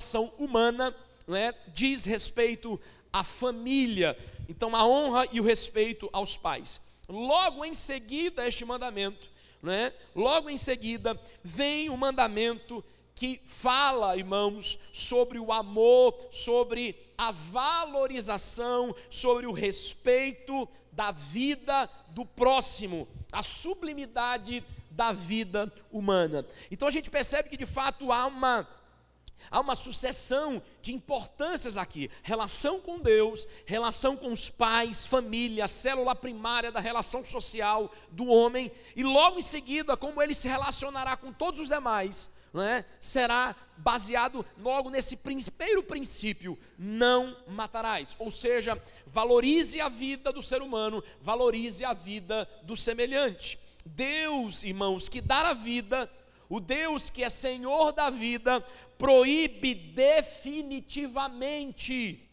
relação humana, né, diz respeito à família. Então a honra e o respeito aos pais. Logo em seguida este mandamento, né, logo em seguida vem o mandamento que fala, irmãos, sobre o amor, sobre a valorização, sobre o respeito da vida do próximo, a sublimidade da vida humana. Então a gente percebe que de fato há uma sucessão de importâncias aqui: relação com Deus, relação com os pais, família, a célula primária da relação social do homem, e logo em seguida como ele se relacionará com todos os demais, né, será baseado logo nesse primeiro princípio: não matarás. Ou seja, valorize a vida do ser humano, valorize a vida do semelhante. Deus, irmãos, que dá a vida, o Deus que é Senhor da vida, proíbe definitivamente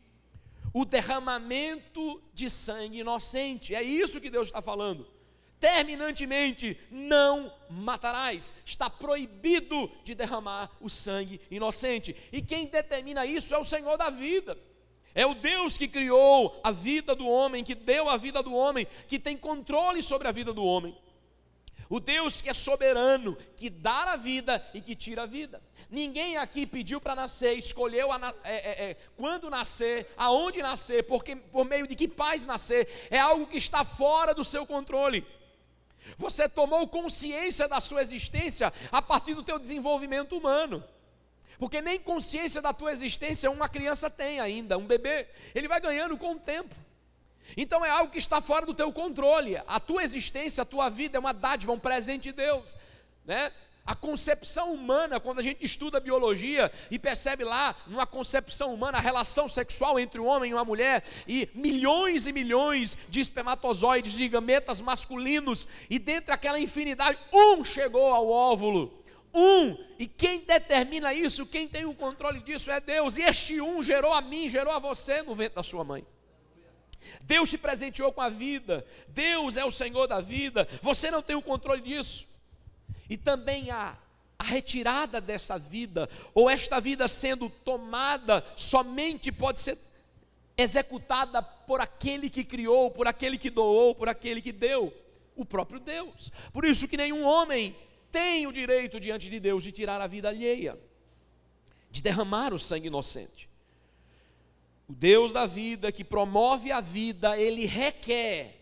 o derramamento de sangue inocente. É isso que Deus está falando. Terminantemente, não matarás. Está proibido de derramar o sangue inocente. E quem determina isso é o Senhor da vida. É o Deus que criou a vida do homem, que deu a vida do homem, que tem controle sobre a vida do homem. O Deus que é soberano, que dá a vida e que tira a vida. Ninguém aqui pediu para nascer, escolheu quando nascer, aonde nascer, por meio de que pais nascer. É algo que está fora do seu controle. Você tomou consciência da sua existência a partir do teu desenvolvimento humano. Porque nem consciência da tua existência uma criança tem ainda, um bebê. Ele vai ganhando com o tempo. Então é algo que está fora do teu controle. A tua existência, a tua vida é uma dádiva, um presente de Deus, né? A concepção humana, quando a gente estuda biologia e percebe lá, numa concepção humana, a relação sexual entre um homem e uma mulher, e milhões de espermatozoides e gametas masculinos, e dentre aquela infinidade, um chegou ao óvulo. E quem determina isso, quem tem o controle disso é Deus. E este gerou a mim, gerou a você no ventre da sua mãe. Deus te presenteou com a vida. Deus é o Senhor da vida. Você não tem o controle disso. E também a retirada dessa vida, ou esta vida sendo tomada, somente pode ser executada por aquele que criou, por aquele que doou, por aquele que deu, o próprio Deus. Por isso que nenhum homem tem o direito diante de Deus de tirar a vida alheia, de derramar o sangue inocente. O Deus da vida, que promove a vida, Ele requer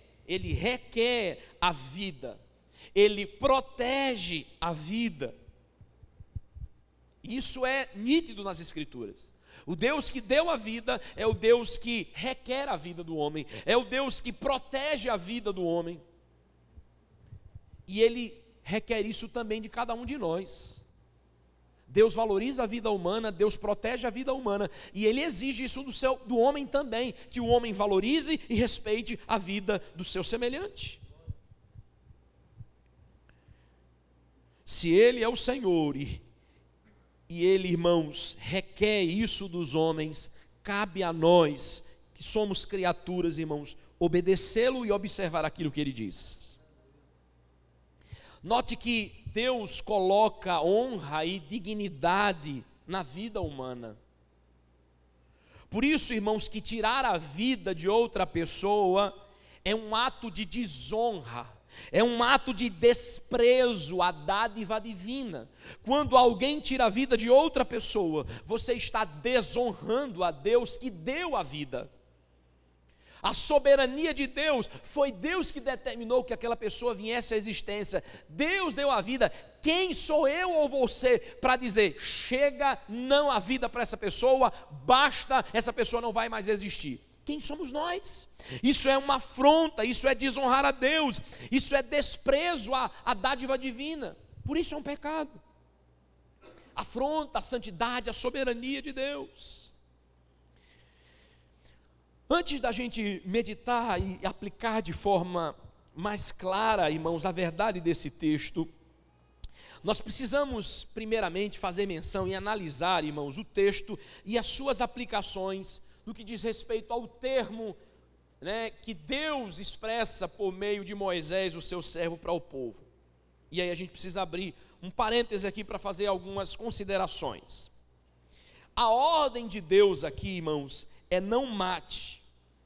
a vida, Ele protege a vida. Isso é nítido nas Escrituras. O Deus que deu a vida é o Deus que requer a vida do homem, é o Deus que protege a vida do homem, e Ele requer isso também de cada um de nós. Deus valoriza a vida humana, Deus protege a vida humana, e Ele exige isso do homem também, que o homem valorize e respeite a vida do seu semelhante. Se Ele é o Senhor e Ele, irmãos, requer isso dos homens, cabe a nós, que somos criaturas, irmãos, obedecê-lo e observar aquilo que Ele diz. Note que Deus coloca honra e dignidade na vida humana. Por isso, irmãos, que tirar a vida de outra pessoa é um ato de desonra, é um ato de desprezo à dádiva divina. Quando alguém tira a vida de outra pessoa, você está desonrando a Deus que deu a vida. A soberania de Deus, foi Deus que determinou que aquela pessoa viesse à existência. Deus deu a vida. Quem sou eu ou você para dizer, chega, não há vida para essa pessoa, basta, essa pessoa não vai mais existir? Quem somos nós? Isso é uma afronta, isso é desonrar a Deus, isso é desprezo à dádiva divina. Por isso é um pecado. Afronta a santidade, a soberania de Deus. Antes da gente meditar e aplicar de forma mais clara, irmãos, a verdade desse texto, nós precisamos primeiramente fazer menção e analisar, irmãos, o texto e as suas aplicações no que diz respeito ao termo, né, que Deus expressa por meio de Moisés, o seu servo, para o povo. E aí a gente precisa abrir um parêntese aqui para fazer algumas considerações. A ordem de Deus aqui, irmãos, é não mate,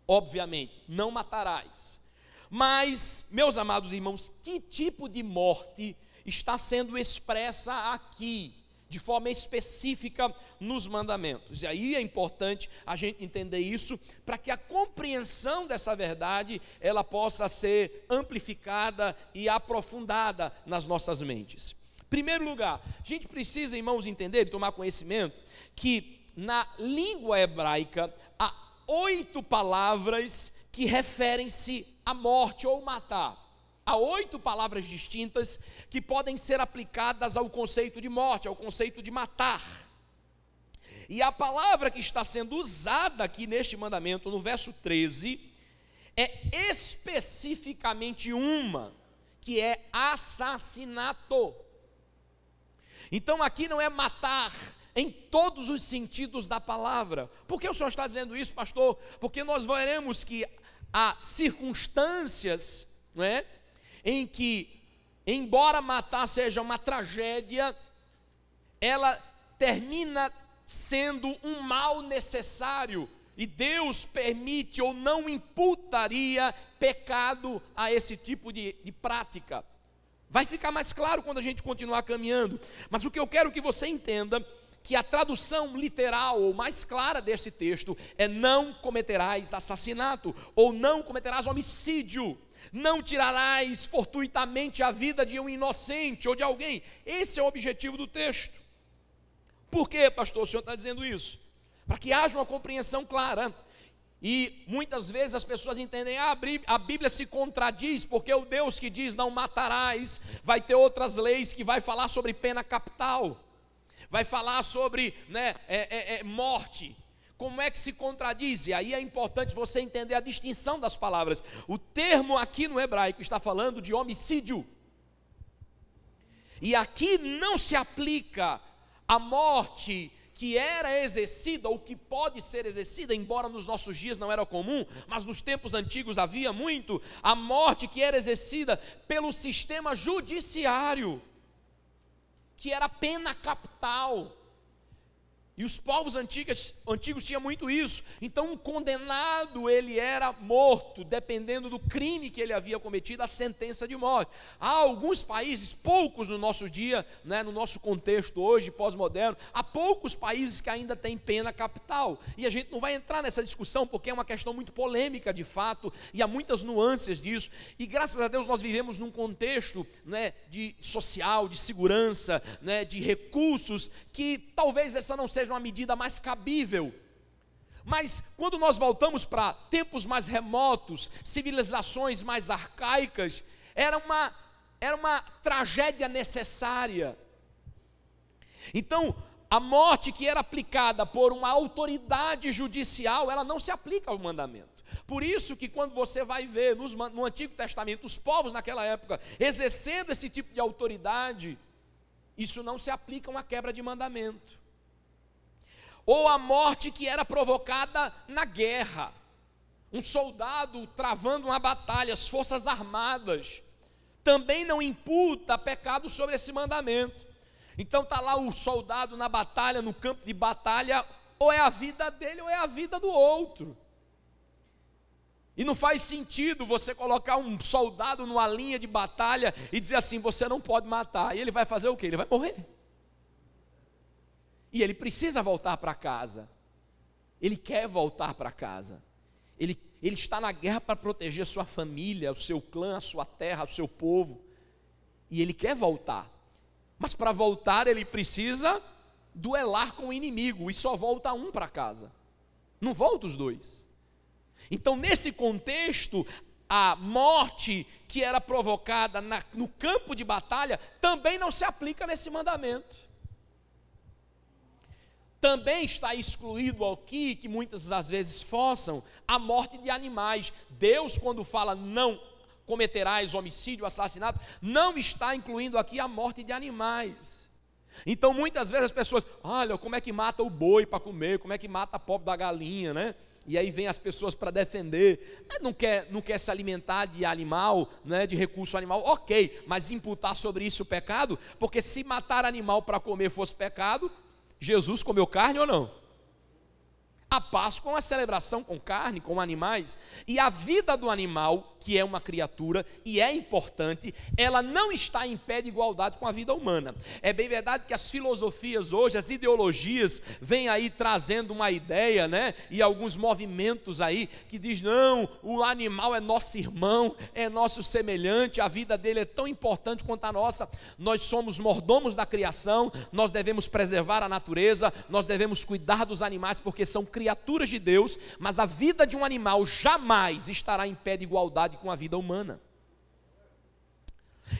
obviamente, não matarás. Mas, meus amados irmãos, que tipo de morte está sendo expressa aqui, de forma específica nos mandamentos? E aí é importante a gente entender isso, para que a compreensão dessa verdade, ela possa ser amplificada e aprofundada nas nossas mentes. Em primeiro lugar, a gente precisa, irmãos, entender e tomar conhecimento que na língua hebraica há 8 palavras que referem-se à morte ou matar. Há 8 palavras distintas que podem ser aplicadas ao conceito de morte, ao conceito de matar. E a palavra que está sendo usada aqui neste mandamento, no verso 13, é especificamente uma, que é assassinato. Então aqui não é matar em todos os sentidos da palavra. Por que o senhor está dizendo isso, pastor? Porque nós veremos que há circunstâncias, não é, em que, embora matar seja uma tragédia, ela termina sendo um mal necessário, e Deus permite ou não imputaria pecado a esse tipo de prática. Vai ficar mais claro quando a gente continuar caminhando, mas o que eu quero que você entenda, que a tradução literal ou mais clara desse texto é: não cometerás assassinato, ou não cometerás homicídio, não tirarás fortuitamente a vida de um inocente ou de alguém. Esse é o objetivo do texto. Por que, pastor, o senhor está dizendo isso? Para que haja uma compreensão clara. E muitas vezes as pessoas entendem: a Bíblia se contradiz, porque o Deus que diz não matarás, vai ter outras leis que vai falar sobre pena capital, vai falar sobre morte. Como é que se contradiz? E aí é importante você entender a distinção das palavras. O termo aqui no hebraico está falando de homicídio, e aqui não se aplica a morte que era exercida, ou que pode ser exercida, embora nos nossos dias não era comum, mas nos tempos antigos havia muito, a morte que era exercida pelo sistema judiciário, que era pena capital. E os povos antigos tinham muito isso. Então o condenado, ele era morto, dependendo do crime que ele havia cometido, a sentença de morte. Há alguns países, poucos no nosso dia, no nosso contexto hoje, pós-moderno, há poucos países que ainda têm pena capital. E a gente não vai entrar nessa discussão, porque é uma questão muito polêmica de fato, e há muitas nuances disso. E graças a Deus nós vivemos num contexto de social, de segurança, de recursos, que talvez essa não seja uma medida mais cabível. Mas quando nós voltamos para tempos mais remotos, civilizações mais arcaicas, era uma tragédia necessária. Então a morte que era aplicada por uma autoridade judicial, ela não se aplica ao mandamento. Por isso que quando você vai ver no Antigo Testamento os povos naquela época exercendo esse tipo de autoridade, isso não se aplica a uma quebra de mandamento. Ou a morte que era provocada na guerra, um soldado travando uma batalha, as forças armadas, também não imputa pecado sobre esse mandamento. Então está lá o soldado na batalha, no campo de batalha, ou é a vida dele ou é a vida do outro. E não faz sentido você colocar um soldado numa linha de batalha e dizer assim: você não pode matar. E ele vai fazer o quê? Ele vai morrer. E ele precisa voltar para casa. Ele quer voltar para casa. Ele está na guerra para proteger a sua família, o seu clã, a sua terra, o seu povo. E ele quer voltar. Mas para voltar ele precisa duelar com o inimigo. E só volta um para casa. Não volta os dois. Então nesse contexto, a morte que era provocada no campo de batalha também não se aplica nesse mandamento. Também está excluído aqui, que muitas das vezes forçam, a morte de animais. Deus, quando fala não cometerás homicídio, assassinato, não está incluindo aqui a morte de animais. Então muitas vezes as pessoas: olha, como é que mata o boi para comer, como é que mata a pobre da galinha, E aí vem as pessoas para defender. Não quer se alimentar de animal, de recurso animal, ok, mas imputar sobre isso o pecado, porque se matar animal para comer fosse pecado, Jesus comeu carne ou não? A Páscoa é uma celebração com carne, com animais, e a vida do animal, que é uma criatura e é importante, ela não está em pé de igualdade com a vida humana. É bem verdade que as filosofias hoje, as ideologias, vêm aí trazendo uma ideia, né? E alguns movimentos aí que diz, não, o animal é nosso irmão, é nosso semelhante, a vida dele é tão importante quanto a nossa. Nós somos mordomos da criação, nós devemos preservar a natureza, nós devemos cuidar dos animais porque são criaturas de Deus, mas a vida de um animal jamais estará em pé de igualdade com a vida humana.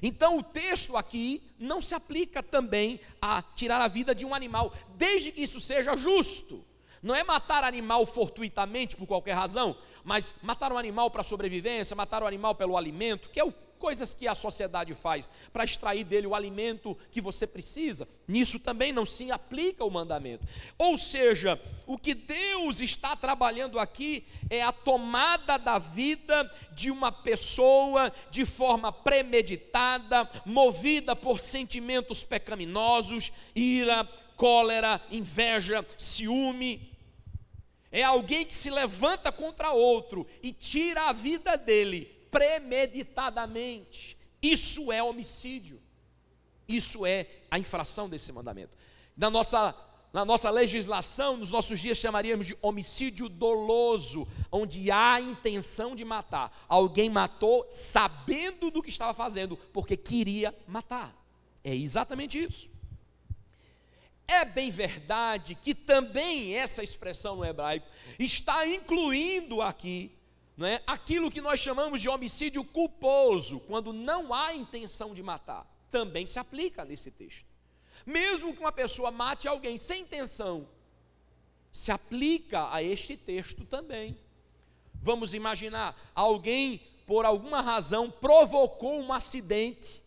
Então o texto aqui não se aplica também a tirar a vida de um animal, desde que isso seja justo. Não é matar animal fortuitamente por qualquer razão, mas matar um animal para sobrevivência, matar um animal pelo alimento, que é coisas que a sociedade faz para extrair dele o alimento que você precisa. Nisso também não se aplica o mandamento. Ou seja, o que Deus está trabalhando aqui é a tomada da vida de uma pessoa de forma premeditada, movida por sentimentos pecaminosos, ira, cólera, inveja, ciúme. É alguém que se levanta contra outro e tira a vida dele premeditadamente. Isso é homicídio. Isso é a infração desse mandamento. Na nossa legislação, nos nossos dias chamaríamos de homicídio doloso, onde há intenção de matar. Alguém matou sabendo do que estava fazendo, porque queria matar. É exatamente isso. É bem verdade que também essa expressão no hebraico está incluindo aqui, não é, aquilo que nós chamamos de homicídio culposo, quando não há intenção de matar, também se aplica nesse texto. Mesmo que uma pessoa mate alguém sem intenção, se aplica a este texto também. Vamos imaginar, alguém por alguma razão provocou um acidente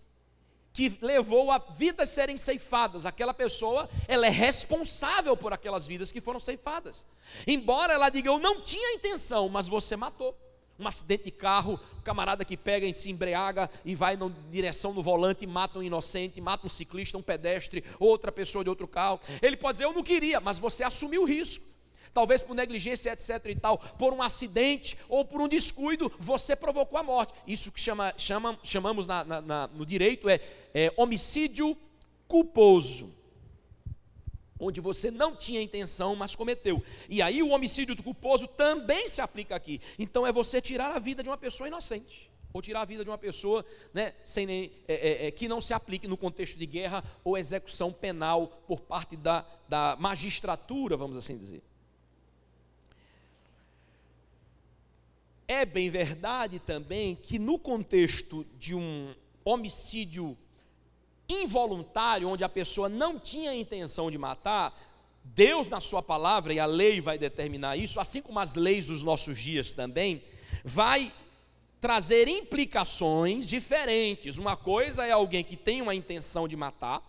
que levou a vidas serem ceifadas. Aquela pessoa, ela é responsável por aquelas vidas que foram ceifadas. Embora ela diga, eu não tinha intenção, mas você matou. Um acidente de carro, o camarada que pega e se embriaga e vai na direção do volante e mata um inocente, mata um ciclista, um pedestre, outra pessoa de outro carro. Ele pode dizer, eu não queria, mas você assumiu o risco. Talvez por negligência, etc e tal, por um acidente ou por um descuido, você provocou a morte. Isso que chamamos no direito é homicídio culposo, onde você não tinha intenção, mas cometeu. E aí o homicídio culposo também se aplica aqui. Então é você tirar a vida de uma pessoa inocente, ou tirar a vida de uma pessoa, né, que não se aplique no contexto de guerra ou execução penal por parte da magistratura, vamos assim dizer. É bem verdade também que no contexto de um homicídio involuntário, onde a pessoa não tinha intenção de matar, Deus na sua palavra, e a lei vai determinar isso, assim como as leis dos nossos dias também, vai trazer implicações diferentes. Uma coisa é alguém que tem uma intenção de matar,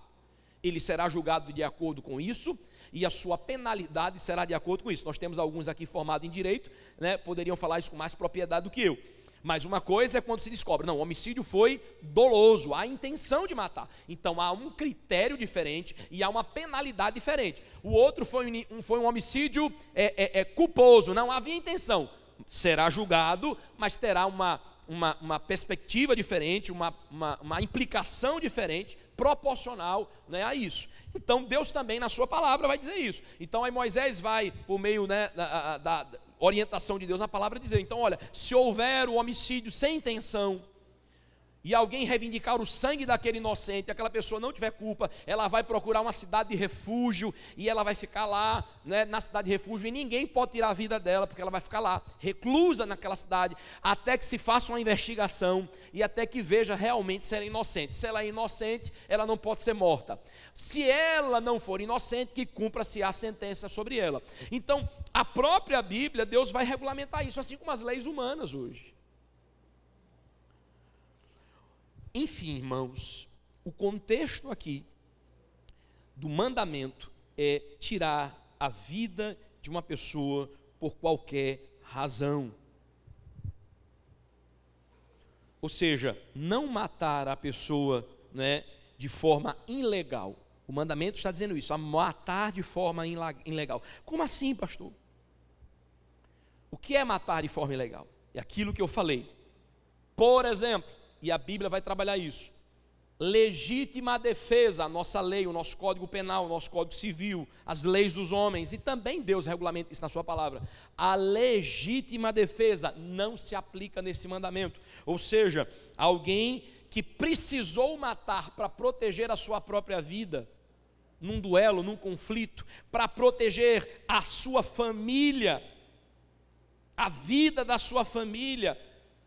ele será julgado de acordo com isso, e a sua penalidade será de acordo com isso. Nós temos alguns aqui formados em direito, né, poderiam falar isso com mais propriedade do que eu. Mas uma coisa é quando se descobre, não, o homicídio foi doloso, há intenção de matar. Então há um critério diferente e há uma penalidade diferente. O outro foi um homicídio culposo, não havia intenção. Será julgado, mas terá uma perspectiva diferente, uma implicação diferente, proporcional, né, a isso. Então Deus também na sua palavra vai dizer isso. Então aí Moisés vai, por meio, né, da orientação de Deus na palavra, dizer, então olha, se houver o homicídio sem intenção, e alguém reivindicar o sangue daquele inocente, aquela pessoa não tiver culpa, ela vai procurar uma cidade de refúgio, e ela vai ficar lá, né, na cidade de refúgio, e ninguém pode tirar a vida dela, porque ela vai ficar lá, reclusa naquela cidade, até que se faça uma investigação, e até que veja realmente se ela é inocente. Se ela é inocente, ela não pode ser morta. Se ela não for inocente, que cumpra-se a sentença sobre ela. Então, a própria Bíblia, Deus vai regulamentar isso, assim como as leis humanas hoje. Enfim, irmãos, o contexto aqui do mandamento é tirar a vida de uma pessoa por qualquer razão. Ou seja, não matar a pessoa, né, de forma ilegal. O mandamento está dizendo isso, a matar de forma ilegal. Como assim, pastor? O que é matar de forma ilegal? É aquilo que eu falei. Por exemplo, e a Bíblia vai trabalhar isso, legítima defesa, a nossa lei, o nosso Código Penal, o nosso Código Civil, as leis dos homens, e também Deus regulamenta isso na sua palavra. A legítima defesa não se aplica nesse mandamento. Ou seja, alguém que precisou matar para proteger a sua própria vida, num duelo, num conflito, para proteger a sua família, a vida da sua família,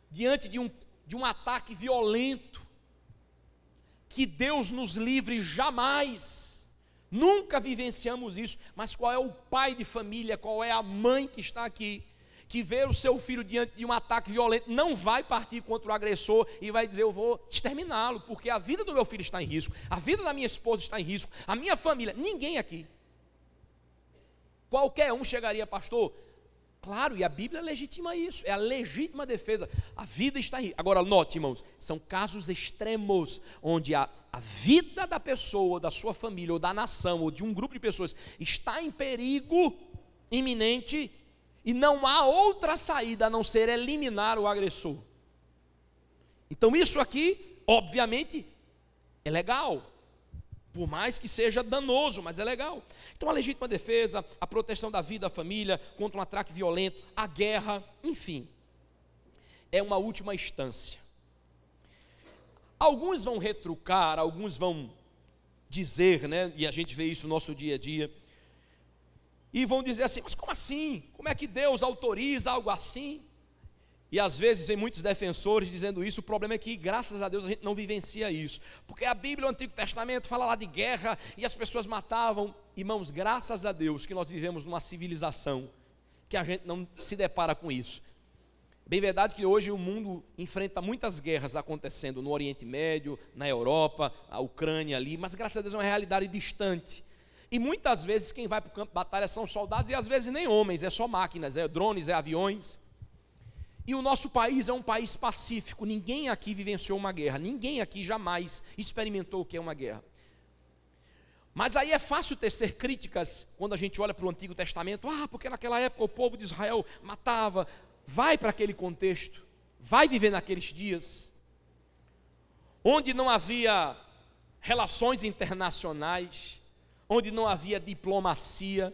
diante de um ataque violento, que Deus nos livre jamais, nunca vivenciamos isso, mas qual é o pai de família, qual é a mãe que está aqui, que vê o seu filho diante de um ataque violento, não vai partir contra o agressor e vai dizer, eu vou exterminá-lo, porque a vida do meu filho está em risco, a vida da minha esposa está em risco, a minha família, ninguém aqui, qualquer um chegaria, pastor. Claro, e a Bíblia legitima isso, é a legítima defesa, a vida está em risco. Agora note, irmãos, são casos extremos, onde a vida da pessoa, da sua família, ou da nação, ou de um grupo de pessoas, está em perigo iminente, e não há outra saída a não ser eliminar o agressor. Então isso aqui, obviamente, é legal, por mais que seja danoso, mas é legal. Então a legítima defesa, a proteção da vida, da família, contra um ataque violento, a guerra, enfim, é uma última instância. Alguns vão retrucar, alguns vão dizer, né, e a gente vê isso no nosso dia a dia, e vão dizer assim, mas como assim? Como é que Deus autoriza algo assim? E às vezes tem muitos defensores dizendo isso, o problema é que graças a Deus a gente não vivencia isso, porque a Bíblia, o Antigo Testamento fala lá de guerra e as pessoas matavam. Irmãos, graças a Deus que nós vivemos numa civilização que a gente não se depara com isso. Bem verdade que hoje o mundo enfrenta muitas guerras acontecendo no Oriente Médio, na Europa, a Ucrânia ali, mas graças a Deus é uma realidade distante. E muitas vezes quem vai para o campo de batalha são soldados e às vezes nem homens, é só máquinas, é drones, é aviões. E o nosso país é um país pacífico, ninguém aqui vivenciou uma guerra, ninguém aqui jamais experimentou o que é uma guerra. Mas aí é fácil tecer críticas quando a gente olha para o Antigo Testamento, porque naquela época o povo de Israel matava. Vai para aquele contexto, vai viver naqueles dias, onde não havia relações internacionais, onde não havia diplomacia,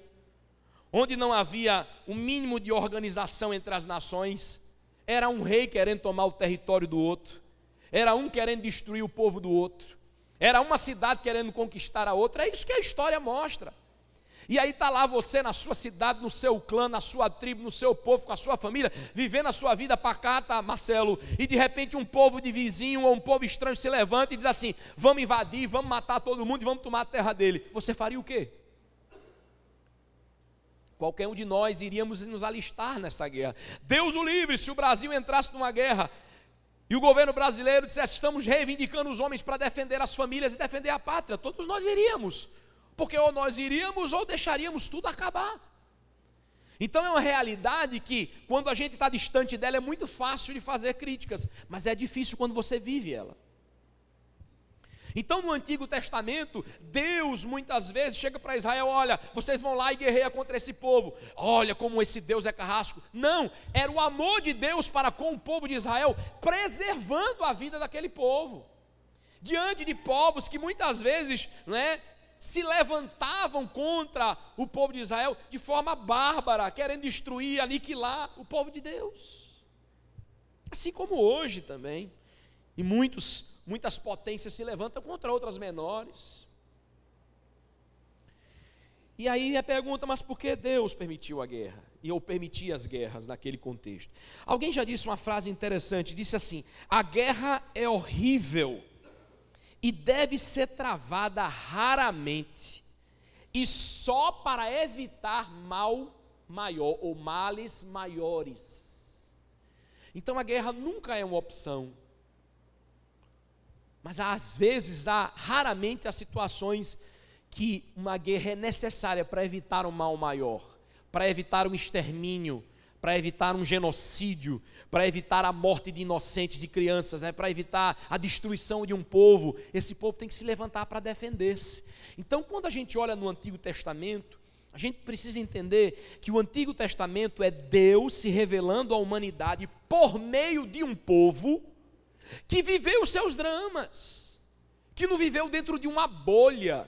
onde não havia um mínimo de organização entre as nações. Era um rei querendo tomar o território do outro, era um querendo destruir o povo do outro, era uma cidade querendo conquistar a outra. É isso que a história mostra. E aí está lá você na sua cidade, no seu clã, na sua tribo, no seu povo, com a sua família, vivendo a sua vida pacata, Marcelo, e de repente um povo de vizinho ou um povo estranho se levanta e diz assim, vamos invadir, vamos matar todo mundo e vamos tomar a terra dele. Você faria o quê? Qualquer um de nós iríamos nos alistar nessa guerra. Deus o livre, se o Brasil entrasse numa guerra e o governo brasileiro dissesse, estamos reivindicando os homens para defender as famílias e defender a pátria, todos nós iríamos, porque ou nós iríamos ou deixaríamos tudo acabar. Então é uma realidade que quando a gente está distante dela é muito fácil de fazer críticas, mas é difícil quando você vive ela. Então no Antigo Testamento, Deus muitas vezes chega para Israel, olha, vocês vão lá e guerreiam contra esse povo, olha como esse Deus é carrasco. Não, era o amor de Deus para com o povo de Israel, preservando a vida daquele povo, diante de povos que muitas vezes, se levantavam contra o povo de Israel de forma bárbara, querendo destruir, aniquilar o povo de Deus, assim como hoje também, e muitas potências se levantam contra outras menores. E aí a pergunta, mas por que Deus permitiu a guerra? Ou permitia as guerras naquele contexto? Alguém já disse uma frase interessante, disse assim, a guerra é horrível e deve ser travada raramente, e só para evitar mal maior, ou males maiores. Então a guerra nunca é uma opção, mas às vezes raramente há situações que uma guerra é necessária para evitar um mal maior, para evitar um extermínio, para evitar um genocídio, para evitar a morte de inocentes, de crianças, para evitar a destruição de um povo. Esse povo tem que se levantar para defender-se. Então, quando a gente olha no Antigo Testamento, a gente precisa entender que o Antigo Testamento é Deus se revelando à humanidade por meio de um povo que viveu os seus dramas, que não viveu dentro de uma bolha,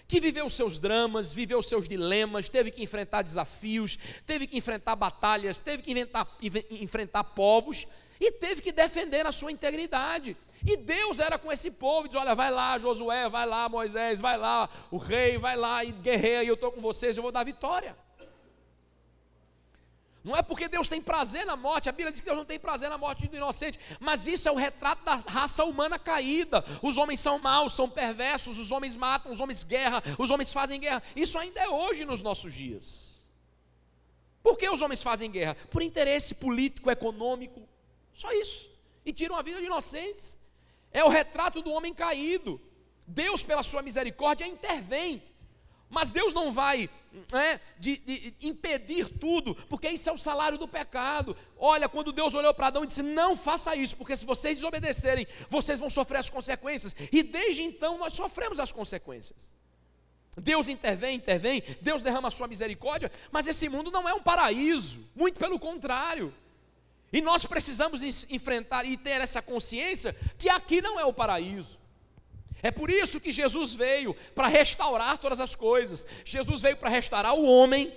que viveu os seus dramas, viveu os seus dilemas, teve que enfrentar desafios, teve que enfrentar batalhas, teve que enfrentar povos e teve que defender a sua integridade. E Deus era com esse povo, diz: olha, vai lá Josué, vai lá Moisés, vai lá o rei, vai lá e guerreia, e eu estou com vocês, eu vou dar vitória. Não é porque Deus tem prazer na morte, a Bíblia diz que Deus não tem prazer na morte do inocente, mas isso é o retrato da raça humana caída. Os homens são maus, são perversos, os homens matam, os homens guerram, os homens fazem guerra. Isso ainda é hoje nos nossos dias. Por que os homens fazem guerra? Por interesse político, econômico, só isso. E tiram a vida de inocentes. É o retrato do homem caído. Deus, pela sua misericórdia, intervém. Mas Deus não vai impedir tudo, porque isso é o salário do pecado. Olha, quando Deus olhou para Adão e disse: não faça isso, porque se vocês desobedecerem, vocês vão sofrer as consequências. E desde então nós sofremos as consequências. Deus intervém, Deus derrama a sua misericórdia, mas esse mundo não é um paraíso, muito pelo contrário. E nós precisamos enfrentar e ter essa consciência que aqui não é o paraíso. É por isso que Jesus veio para restaurar todas as coisas. Jesus veio para restaurar o homem,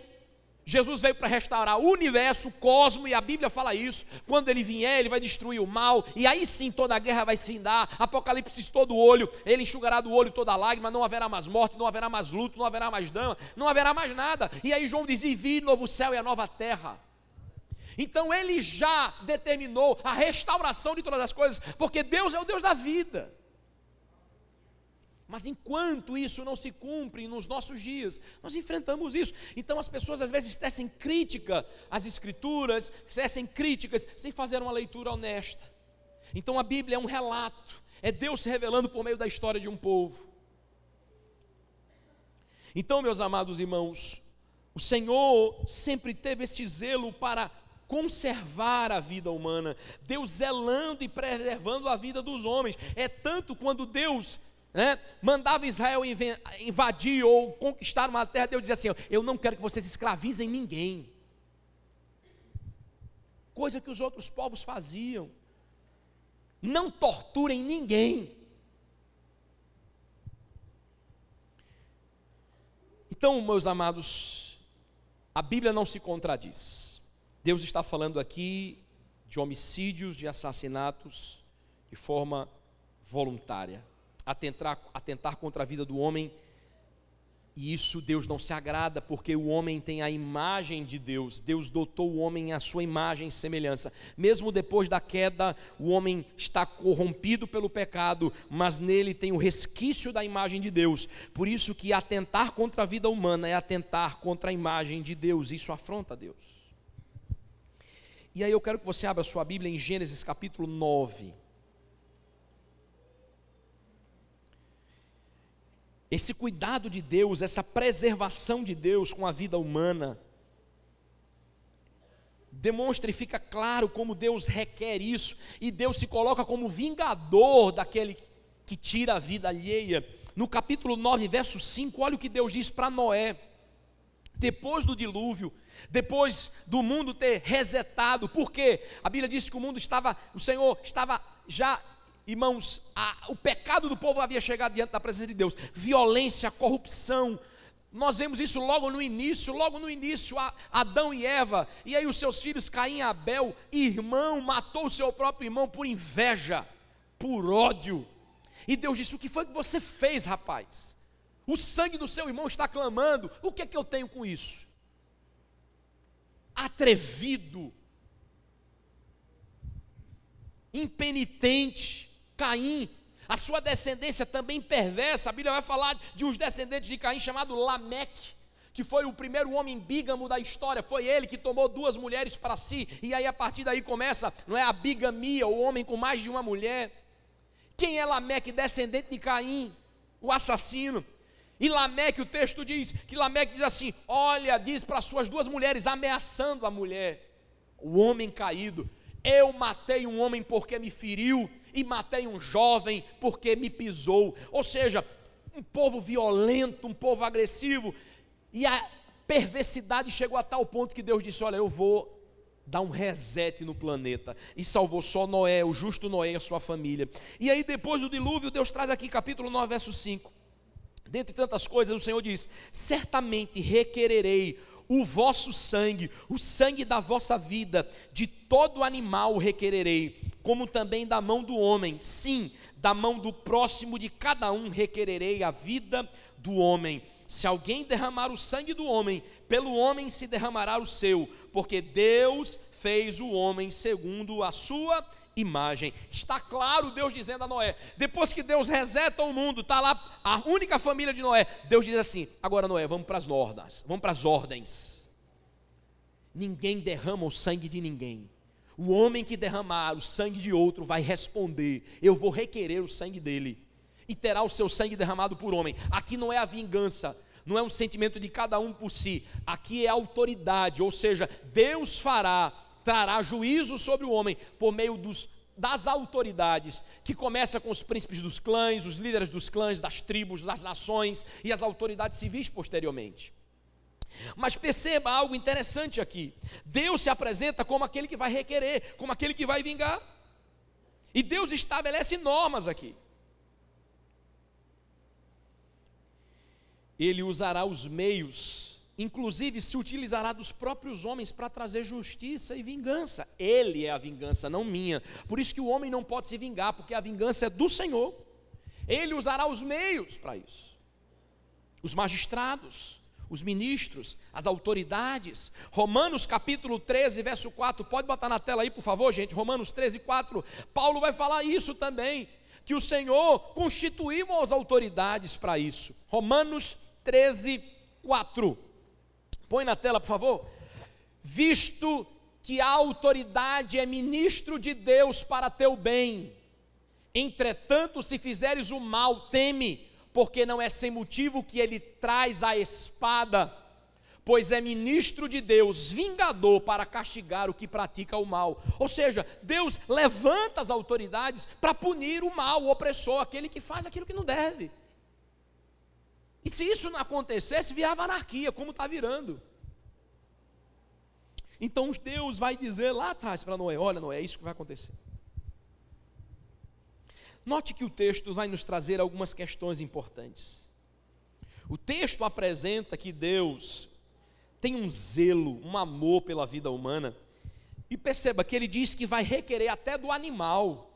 Jesus veio para restaurar o universo, o cosmos, e a Bíblia fala isso. Quando ele vier, ele vai destruir o mal, e aí sim toda a guerra vai se findar. Apocalipse todo olho, ele enxugará do olho toda a lágrima, não haverá mais morte, não haverá mais luto, não haverá mais drama, não haverá mais nada. E aí João diz: e vi novo céu e a nova terra. Então ele já determinou a restauração de todas as coisas, porque Deus é o Deus da vida. Mas enquanto isso não se cumpre nos nossos dias, nós enfrentamos isso. Então as pessoas às vezes tecem crítica às Escrituras, tecem críticas sem fazer uma leitura honesta. Então a Bíblia é um relato, é Deus se revelando por meio da história de um povo. Então, meus amados irmãos, o Senhor sempre teve este zelo para conservar a vida humana, Deus zelando e preservando a vida dos homens. É tanto quando Deus mandava Israel invadir ou conquistar uma terra, Deus dizia assim: eu não quero que vocês escravizem ninguém. Coisa que os outros povos faziam. Não torturem ninguém. Então, meus amados, a Bíblia não se contradiz. Deus está falando aqui de homicídios, de assassinatos de forma voluntária. Atentar contra a vida do homem, e isso Deus não se agrada, porque o homem tem a imagem de Deus. Deus dotou o homem à sua imagem e semelhança. Mesmo depois da queda, o homem está corrompido pelo pecado, mas nele tem o resquício da imagem de Deus. Por isso que atentar contra a vida humana é atentar contra a imagem de Deus. Isso afronta a Deus. E aí eu quero que você abra a sua Bíblia em Gênesis capítulo 9. Esse cuidado de Deus, essa preservação de Deus com a vida humana, demonstra e fica claro como Deus requer isso, e Deus se coloca como vingador daquele que tira a vida alheia. No capítulo 9, verso 5, olha o que Deus diz para Noé, depois do dilúvio, depois do mundo ter resetado. Por quê? A Bíblia diz que o Senhor estava já... Irmãos, o pecado do povo havia chegado diante da presença de Deus, violência, corrupção. Nós vemos isso logo no início, Adão e Eva, e aí os seus filhos Caim e Abel, irmão, matou o seu próprio irmão por inveja, por ódio. E Deus disse: o que foi que você fez, rapaz? O sangue do seu irmão está clamando, o que é que eu tenho com isso? Atrevido, impenitente, Caim, a sua descendência também perversa. A Bíblia vai falar de uns descendentes de Caim chamado Lameque, que foi o primeiro homem bígamo da história. Foi ele que tomou 2 mulheres para si, e aí a partir daí começa, a bigamia, o homem com mais de uma mulher. Quem é Lameque? Descendente de Caim, o assassino. E Lameque, o texto diz que Lameque diz assim: olha, diz para suas 2 mulheres, ameaçando a mulher: o homem caído. Eu matei um homem porque me feriu, e matei um jovem porque me pisou. Ou seja, um povo violento, um povo agressivo, e a perversidade chegou a tal ponto que Deus disse: olha, eu vou dar um reset no planeta, e salvou só Noé, o justo Noé e a sua família. E aí depois do dilúvio, Deus traz aqui capítulo 9, verso 5, dentre tantas coisas, o Senhor diz: certamente requererei o vosso sangue, o sangue da vossa vida, de todo animal requererei, como também da mão do homem, sim, da mão do próximo de cada um requererei a vida do homem. Se alguém derramar o sangue do homem, pelo homem se derramará o seu, porque Deus fez o homem segundo a sua imagem. Está claro Deus dizendo a Noé, depois que Deus reseta o mundo, está lá a única família de Noé, Deus diz assim: agora Noé, vamos para as normas, vamos para as ordens. Ninguém derrama o sangue de ninguém. O homem que derramar o sangue de outro vai responder, eu vou requerer o sangue dele, e terá o seu sangue derramado por homem. Aqui não é a vingança, não é um sentimento de cada um por si, aqui é a autoridade, ou seja, Deus trará juízo sobre o homem por meio das autoridades, que começa com os príncipes dos clãs, os líderes dos clãs, das tribos, das nações e as autoridades civis posteriormente. Mas perceba algo interessante aqui: Deus se apresenta como aquele que vai requerer, como aquele que vai vingar, e Deus estabelece normas aqui. Ele usará os meios, inclusive se utilizará dos próprios homens para trazer justiça e vingança. Ele é a vingança, não minha. Por isso que o homem não pode se vingar, porque a vingança é do Senhor. Ele usará os meios para isso. Os magistrados, os ministros, as autoridades. Romanos capítulo 13, verso 4, pode botar na tela aí, por favor, gente. Romanos 13, 4, Paulo vai falar isso também, que o Senhor constituiu as autoridades para isso. Romanos 13, 4, põe na tela, por favor. Visto que a autoridade é ministro de Deus para teu bem, entretanto, se fizeres o mal, teme, porque não é sem motivo que ele traz a espada, pois é ministro de Deus, vingador para castigar o que pratica o mal. Ou seja, Deus levanta as autoridades para punir o mal, o opressor, aquele que faz aquilo que não deve. E se isso não acontecesse, virava anarquia, como está virando. Então Deus vai dizer lá atrás para Noé: olha Noé, é isso que vai acontecer. Note que o texto vai nos trazer algumas questões importantes. O texto apresenta que Deus tem um zelo, um amor pela vida humana, e perceba que ele diz que vai requerer até do animal.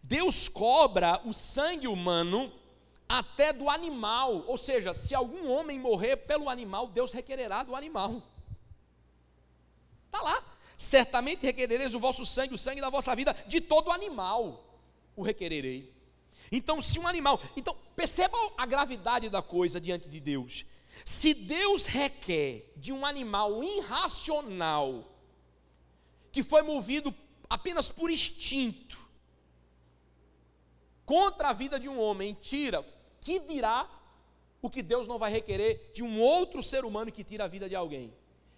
Deus cobra o sangue humano até do animal, ou seja, se algum homem morrer pelo animal, Deus requererá do animal. Está lá: certamente requerereis o vosso sangue, o sangue da vossa vida, de todo animal o requererei. Então, se um animal, então perceba a gravidade da coisa diante de Deus. Se Deus requer de um animal irracional, que foi movido apenas por instinto, contra a vida de um homem, tira, que dirá o que Deus não vai requerer de um outro ser humano que tira a vida de alguém,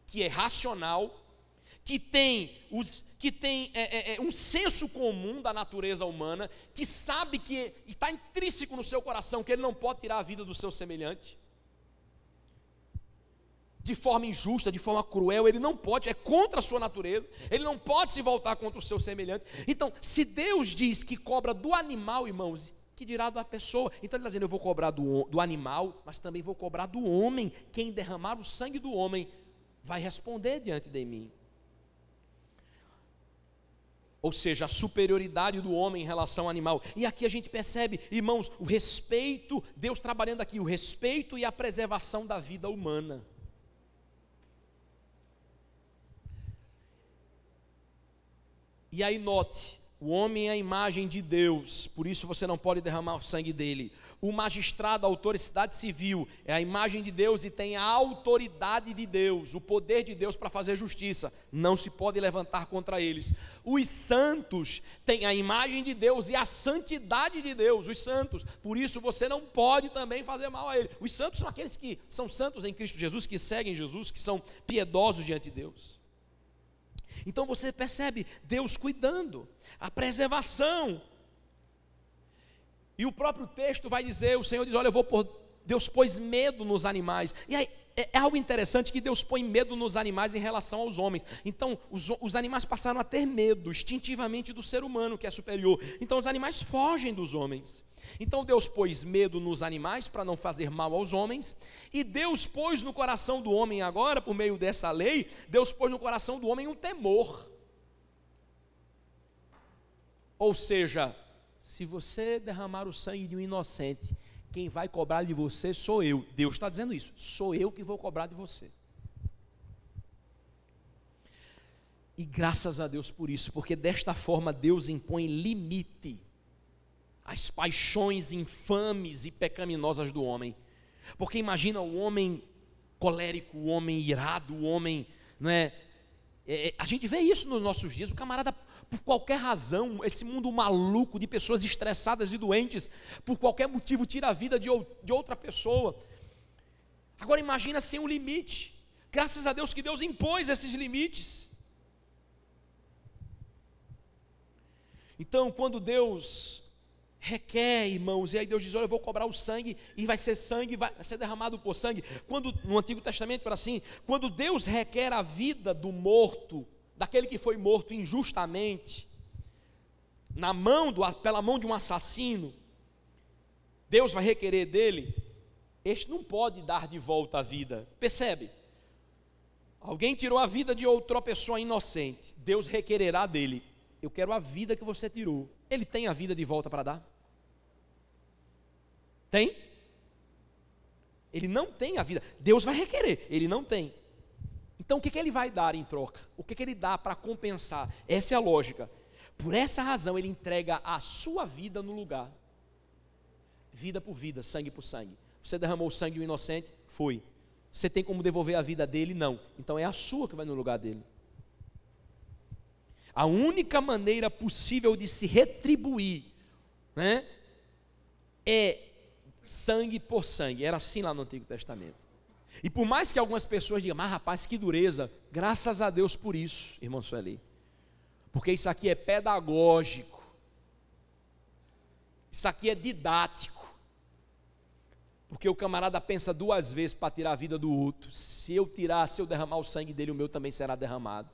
que é racional, que tem um senso comum da natureza humana, que sabe que está intrínseco no seu coração que ele não pode tirar a vida do seu semelhante de forma injusta, de forma cruel. Ele não pode, é contra a sua natureza, ele não pode se voltar contra o seu semelhante. Então, se Deus diz que cobra do animal, irmãos, que dirá da pessoa? Então ele está dizendo: eu vou cobrar do animal, mas também vou cobrar do homem. Quem derramar o sangue do homem vai responder diante de mim. Ou seja, a superioridade do homem em relação ao animal. E aqui a gente percebe, irmãos, o respeito, Deus trabalhando aqui, o respeito e a preservação da vida humana. E aí note, o homem é a imagem de Deus, por isso você não pode derramar o sangue dele. O magistrado, a autoridade civil, é a imagem de Deus e tem a autoridade de Deus, o poder de Deus para fazer justiça, não se pode levantar contra eles. Os santos têm a imagem de Deus e a santidade de Deus, os santos, por isso você não pode também fazer mal a eles. Os santos são aqueles que são santos em Cristo Jesus, que seguem Jesus, que são piedosos diante de Deus. Então você percebe Deus cuidando, a preservação. E o próprio texto vai dizer, o Senhor diz, olha, Deus pôs medo nos animais. E aí, é algo interessante que Deus põe medo nos animais em relação aos homens. Então, os animais passaram a ter medo instintivamente do ser humano, que é superior. Então, os animais fogem dos homens. Então, Deus pôs medo nos animais para não fazer mal aos homens. E Deus pôs no coração do homem agora, por meio dessa lei, Deus pôs no coração do homem um temor. Ou seja, se você derramar o sangue de um inocente, quem vai cobrar de você sou eu. Deus está dizendo isso, sou eu que vou cobrar de você. E graças a Deus por isso, porque desta forma Deus impõe limite às paixões infames e pecaminosas do homem. Porque imagina o homem colérico, o homem irado, o homem, não é? A gente vê isso nos nossos dias, o camarada, por qualquer razão, esse mundo maluco de pessoas estressadas e doentes, por qualquer motivo tira a vida de outra pessoa. Agora imagina sem um limite. Graças a Deus que Deus impôs esses limites. Então quando Deus requer, irmãos, e aí Deus diz, olha, eu vou cobrar o sangue, e vai ser sangue, vai ser derramado por sangue. Quando no Antigo Testamento era assim, quando Deus requer a vida do morto, daquele que foi morto injustamente, pela mão de um assassino, Deus vai requerer dele, este não pode dar de volta a vida. Percebe? Alguém tirou a vida de outra pessoa inocente, Deus requererá dele, eu quero a vida que você tirou. Ele tem a vida de volta para dar? Tem? Ele não tem a vida. Deus vai requerer, ele não tem. Então o que ele vai dar em troca? O que ele dá para compensar? Essa é a lógica. Por essa razão ele entrega a sua vida no lugar. Vida por vida, sangue por sangue. Você derramou o sangue do inocente? Foi. Você tem como devolver a vida dele? Não. Então é a sua que vai no lugar dele. A única maneira possível de se retribuir, né, é sangue por sangue. Era assim lá no Antigo Testamento. E por mais que algumas pessoas digam, mas rapaz, que dureza, graças a Deus por isso, irmão Sueli, porque isso aqui é pedagógico, isso aqui é didático, porque o camarada pensa duas vezes para tirar a vida do outro. Se eu derramar o sangue dele, o meu também será derramado.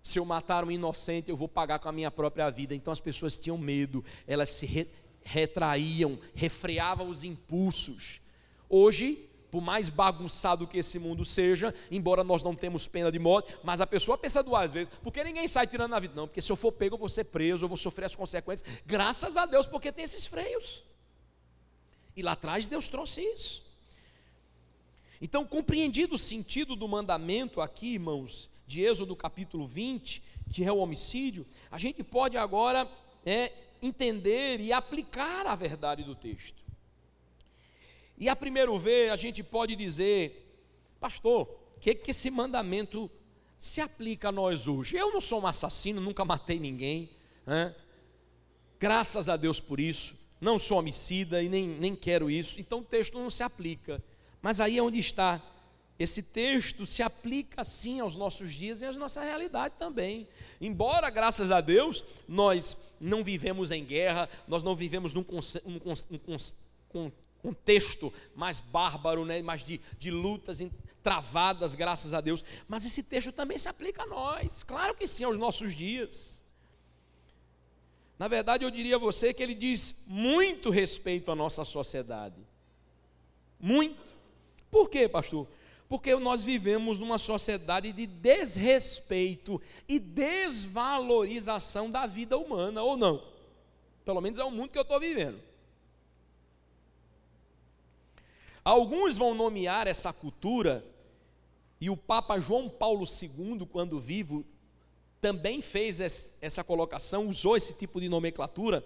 Se eu matar um inocente, eu vou pagar com a minha própria vida. Então as pessoas tinham medo, elas se retraíam, refreavam os impulsos. Hoje, por mais bagunçado que esse mundo seja, embora nós não temos pena de morte, mas a pessoa pensa duas vezes, porque ninguém sai tirando a vida, não, porque se eu for pego eu vou ser preso, eu vou sofrer as consequências, graças a Deus, porque tem esses freios, e lá atrás Deus trouxe isso. Então, compreendido o sentido do mandamento aqui, irmãos, de Êxodo capítulo 20, que é o homicídio, a gente pode agora entender e aplicar a verdade do texto. E a primeiro ver, a gente pode dizer, pastor, o que esse mandamento se aplica a nós hoje? Eu não sou um assassino, nunca matei ninguém, né? Graças a Deus por isso, não sou homicida e nem quero isso, então o texto não se aplica. Mas aí é onde está. Esse texto se aplica sim aos nossos dias e à nossa realidade também. Embora, graças a Deus, nós não vivemos em guerra, nós não vivemos num contexto mais bárbaro, né, mais de lutas travadas, graças a Deus, mas esse texto também se aplica a nós, claro que sim, aos nossos dias. Na verdade, eu diria a você que ele diz muito respeito à nossa sociedade, muito. Por quê, pastor? Porque nós vivemos numa sociedade de desrespeito e desvalorização da vida humana, ou não? Pelo menos é o mundo que eu estou vivendo. Alguns vão nomear essa cultura, e o Papa João Paulo II, quando vivo, também fez essa colocação, usou esse tipo de nomenclatura,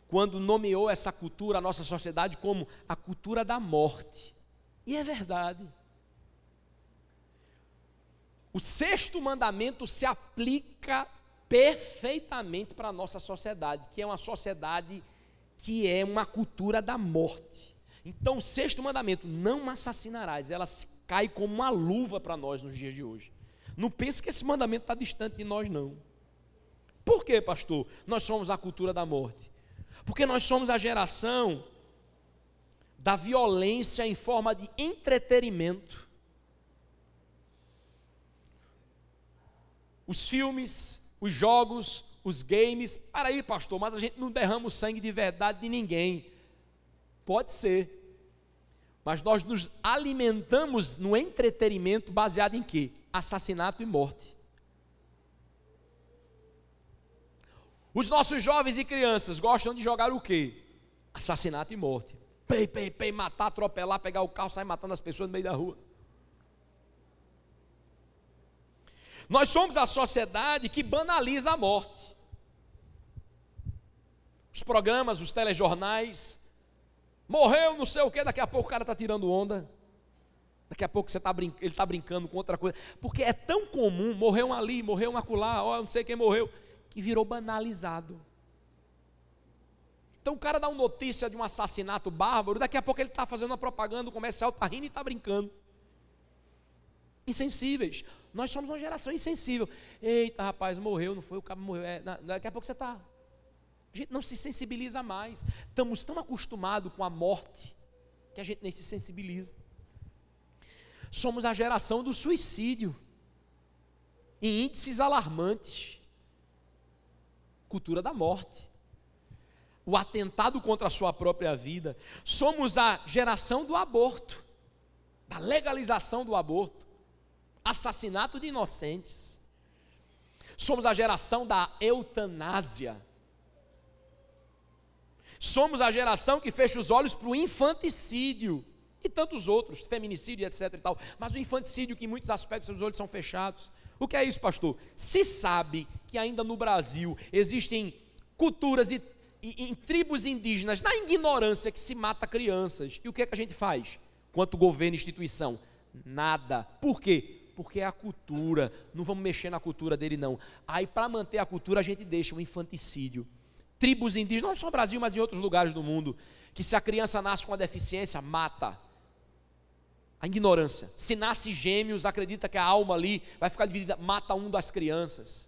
quando nomeou essa cultura, a nossa sociedade, como a cultura da morte. E é verdade. O sexto mandamento se aplica perfeitamente para a nossa sociedade, que é uma sociedade que é uma cultura da morte. Então, o sexto mandamento, não assassinarás, ela cai como uma luva para nós nos dias de hoje. Não pense que esse mandamento está distante de nós, não. Por quê, pastor? Nós somos a cultura da morte. Porque nós somos a geração da violência em forma de entretenimento. Os filmes, os jogos, os games. Para aí, pastor, mas a gente não derrama o sangue de verdade de ninguém. Pode ser. Mas nós nos alimentamos no entretenimento baseado em quê? Assassinato e morte. Os nossos jovens e crianças gostam de jogar o quê? Assassinato e morte. Pei, matar, atropelar, pegar o carro, sair matando as pessoas no meio da rua. Nós somos a sociedade que banaliza a morte. Os programas, os telejornais, morreu não sei o quê, daqui a pouco o cara está tirando onda. Daqui a pouco ele está brincando com outra coisa. Porque é tão comum, morreu um ali, morreu um acolá, ó, não sei quem morreu, que virou banalizado. Então o cara dá uma notícia de um assassinato bárbaro, daqui a pouco ele está fazendo uma propaganda, o comercial está rindo e está brincando. Insensíveis. Nós somos uma geração insensível. Eita, rapaz, morreu, não foi, o cara morreu. Daqui a pouco você está. A gente não se sensibiliza mais. Estamos tão acostumados com a morte que a gente nem se sensibiliza. Somos a geração do suicídio em índices alarmantes. Cultura da morte. O atentado contra a sua própria vida. Somos a geração do aborto, da legalização do aborto, assassinato de inocentes. Somos a geração da eutanásia. Somos a geração que fecha os olhos para o infanticídio e tantos outros, feminicídio, etc. e tal. Mas o infanticídio, que em muitos aspectos os olhos são fechados. O que é isso, pastor? Se sabe que ainda no Brasil existem culturas e em tribos indígenas, na ignorância, que se mata crianças. E o que é que a gente faz? Quanto governo e instituição? Nada. Por quê? Porque é a cultura. Não vamos mexer na cultura dele, não. Aí, para manter a cultura, a gente deixa o infanticídio. Tribos indígenas, não só no Brasil, mas em outros lugares do mundo, que se a criança nasce com uma deficiência, mata. A ignorância. Se nasce gêmeos, acredita que a alma ali vai ficar dividida, mata um das crianças.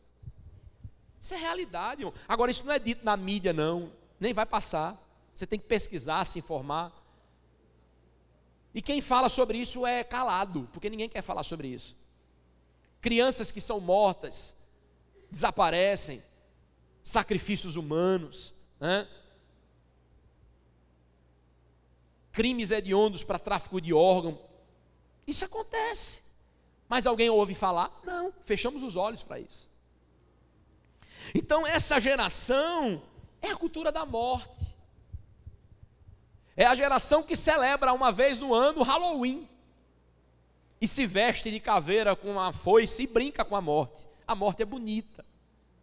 Isso é realidade, irmão. Agora, isso não é dito na mídia, não. Nem vai passar. Você tem que pesquisar, se informar. E quem fala sobre isso é calado, porque ninguém quer falar sobre isso. Crianças que são mortas, desaparecem, sacrifícios humanos, né? Crimes hediondos para tráfico de órgão. Isso acontece. Mas alguém ouve falar? Não, fechamos os olhos para isso. Então essa geração é a cultura da morte. É a geração que celebra uma vez no ano o Halloween. E se veste de caveira com uma foice e brinca com a morte. A morte é bonita.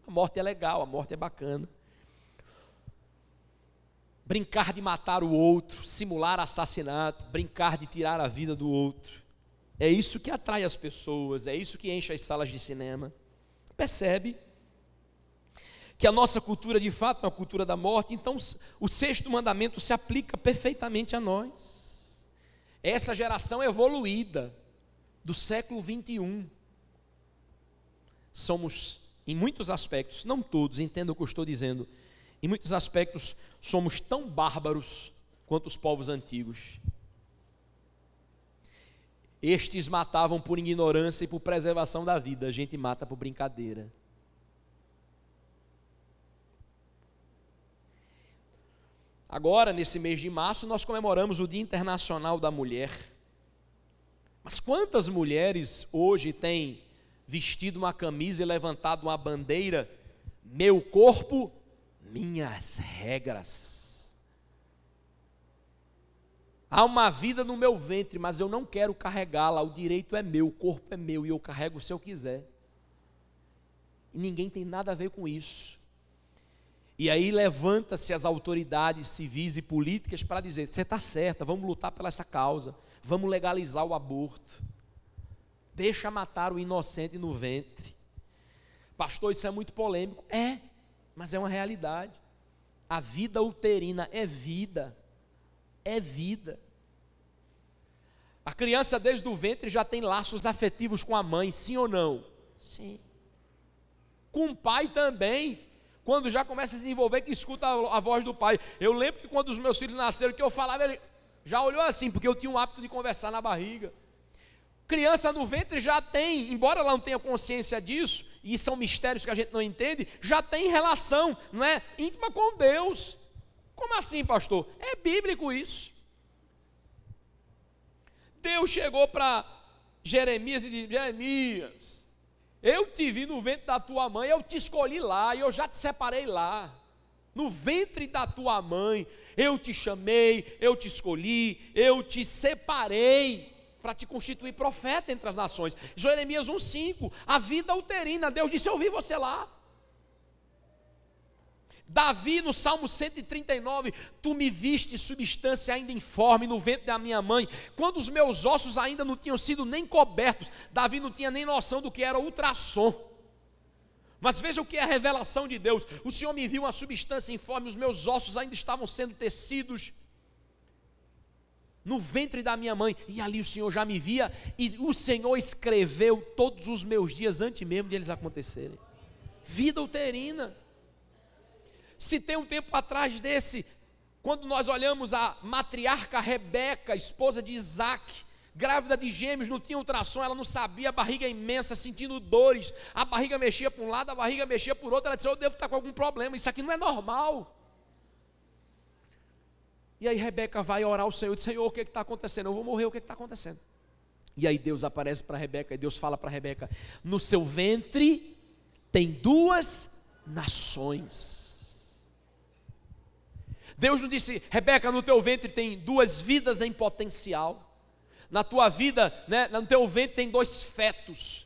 A morte é legal, a morte é bacana. Brincar de matar o outro, simular assassinato, brincar de tirar a vida do outro. É isso que atrai as pessoas, é isso que enche as salas de cinema. Percebe que a nossa cultura de fato é uma cultura da morte, então o sexto mandamento se aplica perfeitamente a nós. Essa geração evoluída do século 21. Somos, em muitos aspectos, não todos, entenda o que eu estou dizendo, em muitos aspectos somos tão bárbaros quanto os povos antigos. Estes matavam por ignorância e por preservação da vida, a gente mata por brincadeira. Agora, nesse mês de março, nós comemoramos o Dia Internacional da Mulher. Mas quantas mulheres hoje têm vestido uma camisa e levantado uma bandeira? Meu corpo, minhas regras. Há uma vida no meu ventre, mas eu não quero carregá-la. O direito é meu, o corpo é meu e eu carrego se eu quiser. E ninguém tem nada a ver com isso. E aí levanta-se as autoridades civis e políticas para dizer, você está certa, vamos lutar pela essa causa, vamos legalizar o aborto, deixa matar o inocente no ventre. Pastor, isso é muito polêmico. É, mas é uma realidade. A vida uterina é vida, é vida. A criança desde o ventre já tem laços afetivos com a mãe, sim ou não? Sim. Com o pai também, quando já começa a desenvolver, que escuta a voz do pai. Eu lembro que quando os meus filhos nasceram, que eu falava, ele já olhou assim, porque eu tinha o hábito de conversar na barriga. Criança no ventre já tem, embora ela não tenha consciência disso, e são mistérios que a gente não entende, já tem relação, não é, íntima com Deus. Como assim, pastor? É bíblico isso. Deus chegou para Jeremias e disse: Jeremias, eu te vi no ventre da tua mãe, eu te escolhi lá, e eu já te separei lá. No ventre da tua mãe, eu te chamei, eu te escolhi, eu te separei para te constituir profeta entre as nações. Jeremias 1,5, a vida uterina, Deus disse: eu vi você lá. Davi no Salmo 139, tu me viste substância ainda informe no ventre da minha mãe, quando os meus ossos ainda não tinham sido nem cobertos. Davi não tinha nem noção do que era ultrassom. Mas veja o que é a revelação de Deus: o Senhor me viu uma substância informe, os meus ossos ainda estavam sendo tecidos no ventre da minha mãe, e ali o Senhor já me via, e o Senhor escreveu todos os meus dias antes mesmo de eles acontecerem. Vida uterina. Se tem um tempo atrás desse, quando nós olhamos a matriarca Rebeca, esposa de Isaac, grávida de gêmeos, não tinha ultrassom, ela não sabia, a barriga imensa, sentindo dores, a barriga mexia para um lado, a barriga mexia para o outro, ela disse: eu devo estar com algum problema, isso aqui não é normal. E aí Rebeca vai orar ao Senhor, diz: Senhor, o que está acontecendo? Eu vou morrer, o que está acontecendo? E aí Deus aparece para Rebeca, e Deus fala para Rebeca: no seu ventre tem 2 nações. Deus não disse: Rebeca, no teu ventre tem 2 vidas em potencial, na tua vida, né, no teu ventre tem 2 fetos.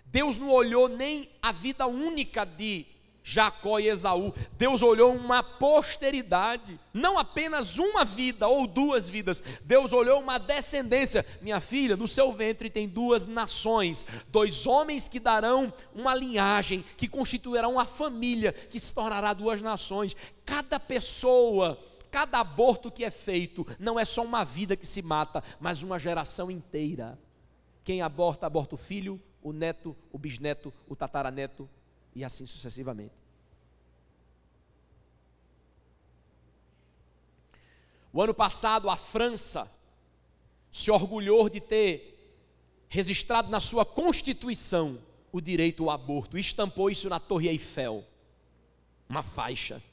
Deus não olhou nem a vida única de Jacó e Esaú, Deus olhou uma posteridade, não apenas uma vida ou 2 vidas, Deus olhou uma descendência. Minha filha, no seu ventre tem 2 nações, 2 homens que darão uma linhagem, que constituirão uma família, que se tornará 2 nações. Cada pessoa, cada aborto que é feito, não é só uma vida que se mata, mas uma geração inteira. Quem aborta, aborta o filho, o neto, o bisneto, o tataraneto, e assim sucessivamente. O ano passado, a França se orgulhou de ter registrado na sua Constituição o direito ao aborto, estampou isso na Torre Eiffel, uma faixa.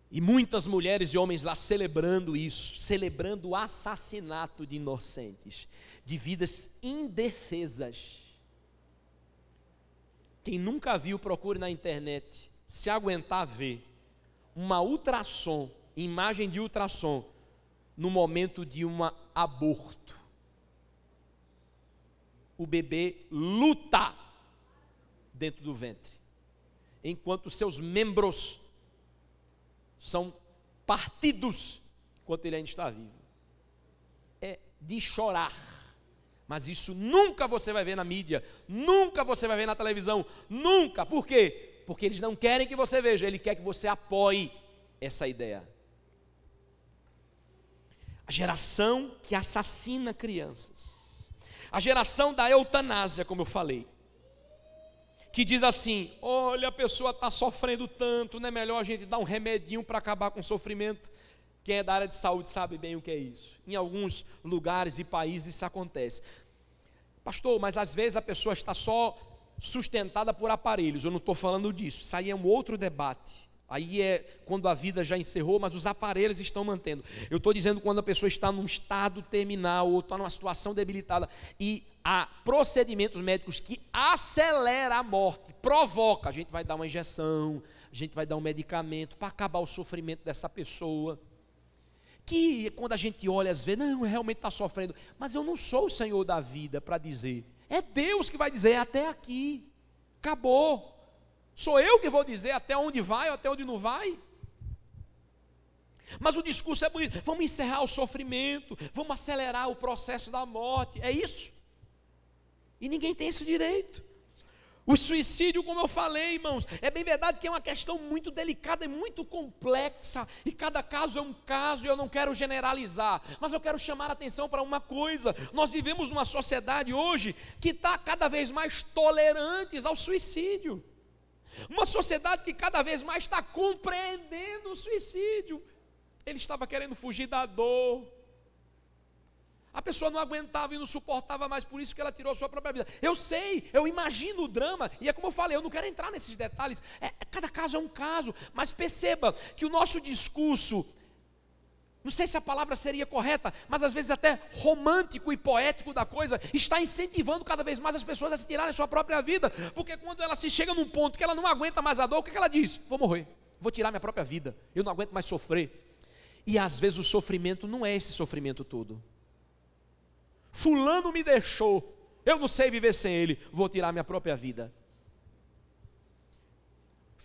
E muitas mulheres e homens lá celebrando isso, celebrando o assassinato de inocentes, de vidas indefesas. Quem nunca viu, procure na internet, se aguentar ver uma ultrassom, imagem de ultrassom, no momento de um aborto. O bebê luta dentro do ventre, enquanto seus membros são partidos, enquanto ele ainda está vivo. É de chorar. Mas isso nunca você vai ver na mídia, nunca você vai ver na televisão, nunca. Por quê? Porque eles não querem que você veja, ele quer que você apoie essa ideia. A geração que assassina crianças, a geração da eutanásia, como eu falei, que diz assim: olha, a pessoa está sofrendo tanto, não é melhor a gente dar um remedinho para acabar com o sofrimento? Quem é da área de saúde sabe bem o que é isso. Em alguns lugares e países isso acontece. Pastor, mas às vezes a pessoa está só sustentada por aparelhos. Eu não estou falando disso, isso aí é um outro debate. Aí é quando a vida já encerrou, mas os aparelhos estão mantendo. Eu estou dizendo quando a pessoa está num estado terminal ou está numa situação debilitada e há procedimentos médicos que aceleram a morte, provoca. A gente vai dar uma injeção, a gente vai dar um medicamento para acabar o sofrimento dessa pessoa. Que quando a gente olha às vezes, não, realmente está sofrendo, mas eu não sou o Senhor da vida para dizer, é Deus que vai dizer, até aqui, acabou, sou eu que vou dizer até onde vai ou até onde não vai. Mas o discurso é bonito, vamos encerrar o sofrimento, vamos acelerar o processo da morte, é isso? E ninguém tem esse direito. O suicídio, como eu falei, irmãos, é bem verdade que é uma questão muito delicada e muito complexa, e cada caso é um caso, e eu não quero generalizar, mas eu quero chamar a atenção para uma coisa: nós vivemos numa sociedade hoje que está cada vez mais tolerante ao suicídio, uma sociedade que cada vez mais está compreendendo o suicídio. Ele estava querendo fugir da dor, a pessoa não aguentava e não suportava mais, por isso que ela tirou a sua própria vida. Eu sei, eu imagino o drama, e é como eu falei, eu não quero entrar nesses detalhes, cada caso é um caso, mas perceba que o nosso discurso, não sei se a palavra seria correta, mas às vezes até romântico e poético da coisa, está incentivando cada vez mais as pessoas a se tirarem a sua própria vida, porque quando ela se chega num ponto que ela não aguenta mais a dor, o que ela diz? Vou morrer, vou tirar minha própria vida, eu não aguento mais sofrer. E às vezes o sofrimento não é esse sofrimento todo. Fulano me deixou, eu não sei viver sem ele, vou tirar minha própria vida.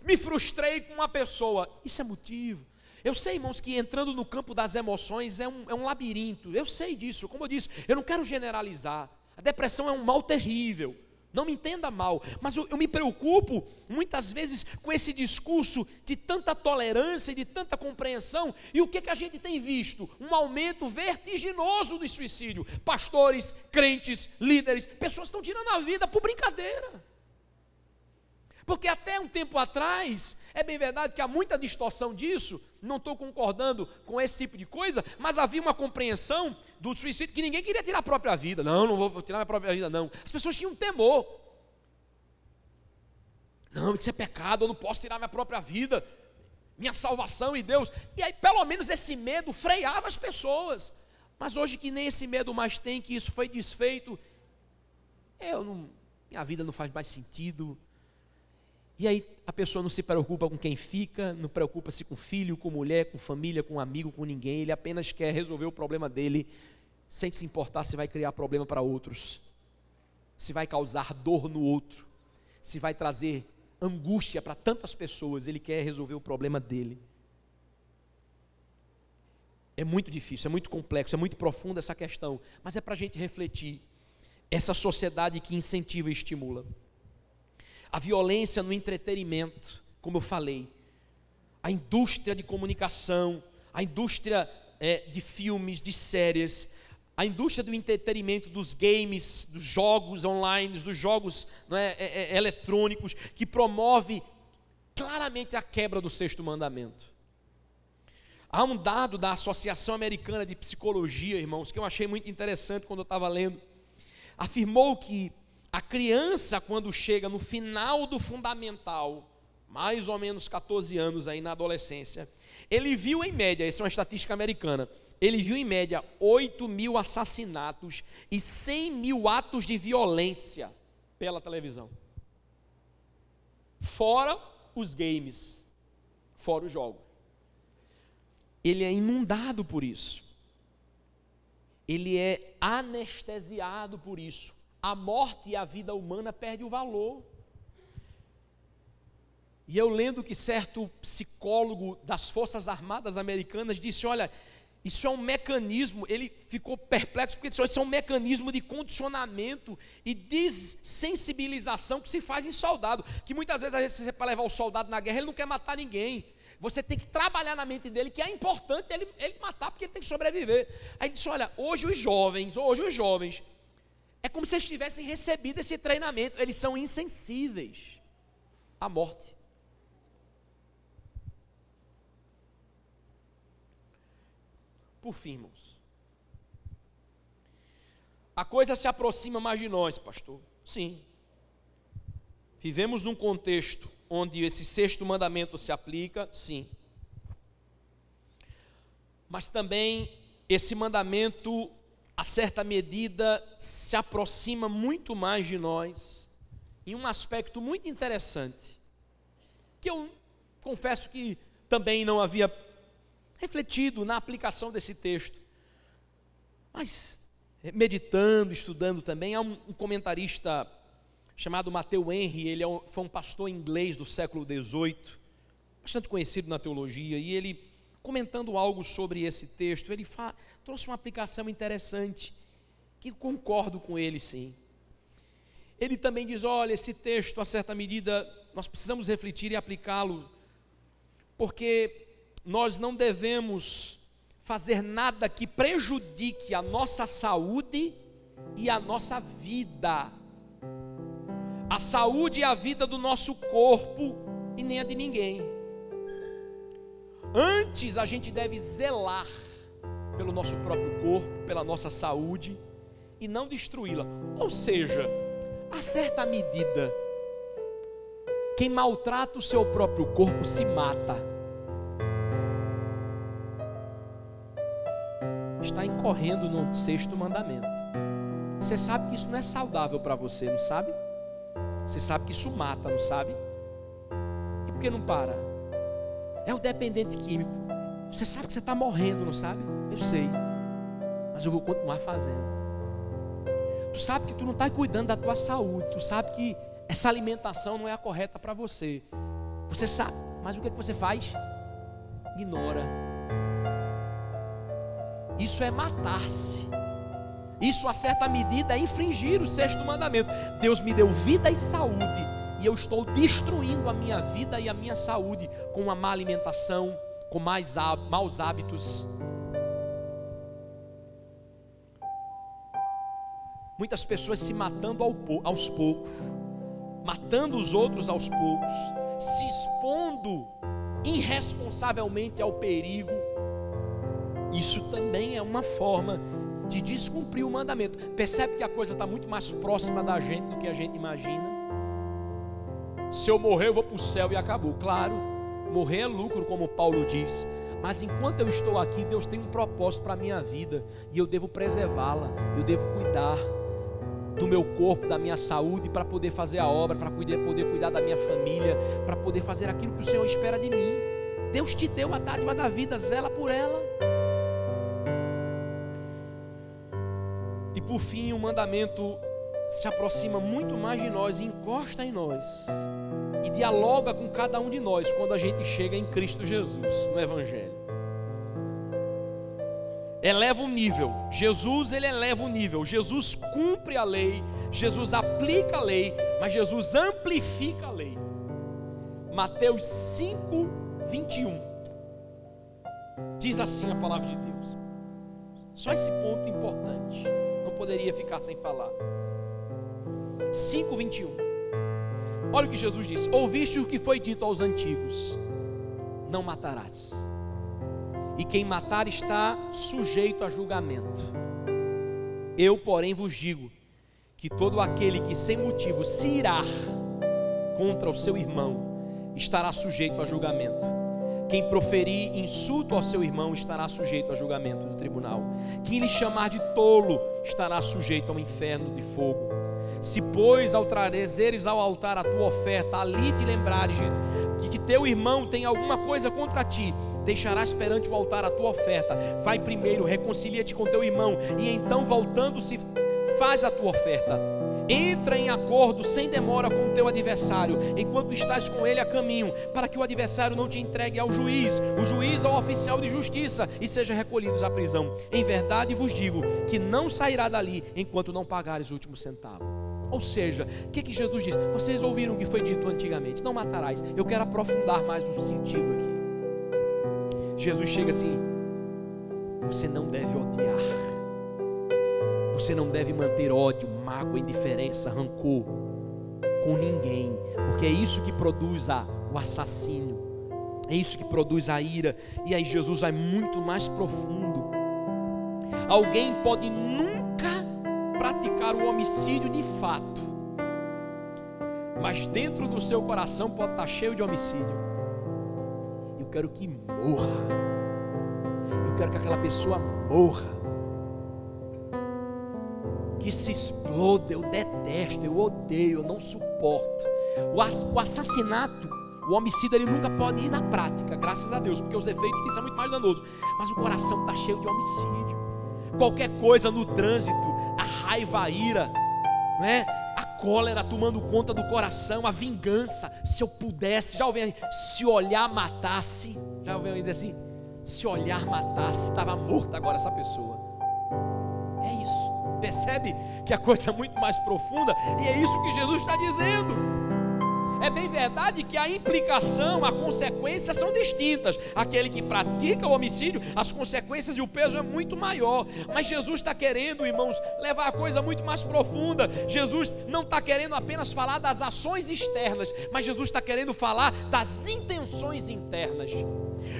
Me frustrei com uma pessoa, isso é motivo. Eu sei, irmãos, que entrando no campo das emoções é um labirinto, eu sei disso, como eu disse, eu não quero generalizar. A depressão é um mal terrível, não me entenda mal, mas eu me preocupo muitas vezes com esse discurso de tanta tolerância e de tanta compreensão, e o que a gente tem visto? Um aumento vertiginoso do suicídio. Pastores, crentes, líderes, pessoas estão tirando a vida por brincadeira. Porque até um tempo atrás, é bem verdade que há muita distorção disso, não estou concordando com esse tipo de coisa, mas havia uma compreensão do suicídio que ninguém queria tirar a própria vida. Não vou tirar a própria vida, não. As pessoas tinham temor. Não, isso é pecado, eu não posso tirar minha própria vida, minha salvação e Deus. E aí pelo menos esse medo freava as pessoas. Mas hoje que nem esse medo mais tem, que isso foi desfeito, minha vida não faz mais sentido. E aí a pessoa não se preocupa com quem fica, não preocupa-se com filho, com mulher, com família, com amigo, com ninguém. Ele apenas quer resolver o problema dele, sem se importar se vai criar problema para outros, se vai causar dor no outro, se vai trazer angústia para tantas pessoas. Ele quer resolver o problema dele. É muito difícil, é muito complexo, é muito profunda essa questão, mas é para a gente refletir. Essa sociedade que incentiva e estimula a violência no entretenimento, como eu falei, a indústria de comunicação, a indústria de filmes, de séries, a indústria do entretenimento, dos games, dos jogos online, dos jogos eletrônicos, que promove claramente a quebra do 6º mandamento. Há um dado da Associação Americana de Psicologia, irmãos, que eu achei muito interessante quando eu estava lendo. Afirmou que a criança, quando chega no final do fundamental, mais ou menos 14 anos aí na adolescência, ele viu em média, essa é uma estatística americana, ele viu em média 8.000 assassinatos e 100.000 atos de violência pela televisão. Fora os games, fora os jogos. Ele é inundado por isso. Ele é anestesiado por isso. A morte e a vida humana perdem o valor. E eu lendo que certo psicólogo das Forças Armadas Americanas disse, olha, isso é um mecanismo, ele ficou perplexo, porque disse, isso é um mecanismo de condicionamento e desensibilização que se faz em soldado, que muitas vezes para levar o soldado na guerra, ele não quer matar ninguém. Você tem que trabalhar na mente dele que é importante ele matar, porque ele tem que sobreviver. Aí disse, olha, hoje os jovens, é como se eles tivessem recebido esse treinamento, eles são insensíveis à morte. Por fim, irmãos, a coisa se aproxima mais de nós, pastor. Sim, vivemos num contexto onde esse 6º mandamento se aplica, sim. Mas também esse mandamento, a certa medida, se aproxima muito mais de nós, em um aspecto muito interessante, que eu confesso que também não havia refletido na aplicação desse texto, mas meditando, estudando também. Há um comentarista chamado Matthew Henry, ele foi um pastor inglês do século XVIII, bastante conhecido na teologia, e ele, comentando algo sobre esse texto, ele trouxe uma aplicação interessante, que concordo com ele sim. ele também diz: olha, esse texto, a certa medida, nós precisamos refletir e aplicá-lo, porque nós não devemos fazer nada que prejudique a nossa saúde e a nossa vida, a saúde e a vida do nosso corpo e nem a de ninguém. Antes a gente deve zelar pelo nosso próprio corpo, pela nossa saúde e não destruí-la. Ou seja, a certa medida, quem maltrata o seu próprio corpo se mata. Está incorrendo no 6º mandamento. Você sabe que isso não é saudável para você, não sabe? Você sabe que isso mata, não sabe? E por que não para? É o dependente químico. Você sabe que você está morrendo, não sabe? Eu sei, mas eu vou continuar fazendo. Tu sabe que tu não está cuidando da tua saúde. Tu sabe que essa alimentação não é a correta para você. Você sabe, mas o que é que você faz? Ignora. Isso é matar-se. Isso, a certa medida, é infringir o 6º mandamento. Deus me deu vida e saúde, e eu estou destruindo a minha vida e a minha saúde com uma má alimentação, com maus hábitos. Muitas pessoas se matando aos poucos, matando os outros aos poucos, se expondo irresponsavelmente ao perigo. Isso também é uma forma de descumprir o mandamento. Percebe que a coisa está muito mais próxima da gente do que a gente imagina? Se eu morrer, eu vou para o céu e acabou. Claro, morrer é lucro, como Paulo diz, mas enquanto eu estou aqui, Deus tem um propósito para a minha vida, e eu devo preservá-la, eu devo cuidar do meu corpo, da minha saúde, para poder fazer a obra, para poder cuidar da minha família, para poder fazer aquilo que o Senhor espera de mim. Deus te deu a dádiva da vida, zela por ela. E por fim, o mandamento se aproxima muito mais de nós, encosta em nós e dialoga com cada um de nós quando a gente chega em Cristo Jesus, no Evangelho. Eleva o nível. Jesus, ele eleva o nível. Jesus cumpre a lei, Jesus aplica a lei, mas Jesus amplifica a lei. Mateus 5:21 diz assim a palavra de Deus. Só esse ponto importante, não poderia ficar sem falar. 5:21. Olha o que Jesus disse: ouviste o que foi dito aos antigos: não matarás, e quem matar está sujeito a julgamento. Eu, porém, vos digo que todo aquele que sem motivo se irar contra o seu irmão estará sujeito a julgamento. Quem proferir insulto ao seu irmão estará sujeito a julgamento do tribunal. Quem lhe chamar de tolo estará sujeito ao inferno de fogo. Se, pois, ao trazeres ao altar a tua oferta, ali te lembrares de que teu irmão tem alguma coisa contra ti, deixarás perante o altar a tua oferta. Vai primeiro, reconcilia-te com teu irmão, e então, voltando-se, faz a tua oferta. Entra em acordo sem demora com o teu adversário, enquanto estás com ele a caminho, para que o adversário não te entregue ao juiz, o juiz ao oficial de justiça, e seja recolhidos à prisão. Em verdade vos digo que não sairá dali enquanto não pagares o último centavo. Ou seja, o que Jesus diz? Vocês ouviram o que foi dito antigamente: não matarás. Eu quero aprofundar mais o sentido aqui. Jesus chega assim: você não deve odiar, você não deve manter ódio, mágoa, indiferença, rancor com ninguém, porque é isso que produz o assassínio, é isso que produz a ira. E aí Jesus vai muito mais profundo. Alguém pode nunca praticar o homicídio de fato, mas dentro do seu coração pode estar cheio de homicídio. Eu quero que morra, eu quero que aquela pessoa morra, que se exploda. Eu detesto, eu odeio, eu não suporto. O assassinato, o homicídio, ele nunca pode ir na prática, graças a Deus, porque os efeitos disso são muito mais danosos, mas o coração está cheio de homicídio. Qualquer coisa no trânsito, a raiva, a ira, né? A cólera tomando conta do coração, a vingança. Se eu pudesse, já ouviu aí, se olhar matasse, já ouviu ainda assim? Se olhar matasse, estava morta agora essa pessoa. É isso, percebe? que a coisa é muito mais profunda, e é isso que Jesus está dizendo. É bem verdade que a implicação, a consequência são distintas. Aquele que pratica o homicídio, as consequências e o peso é muito maior. Mas Jesus está querendo, irmãos, levar a coisa muito mais profunda. Jesus não está querendo apenas falar das ações externas, mas Jesus está querendo falar das intenções internas.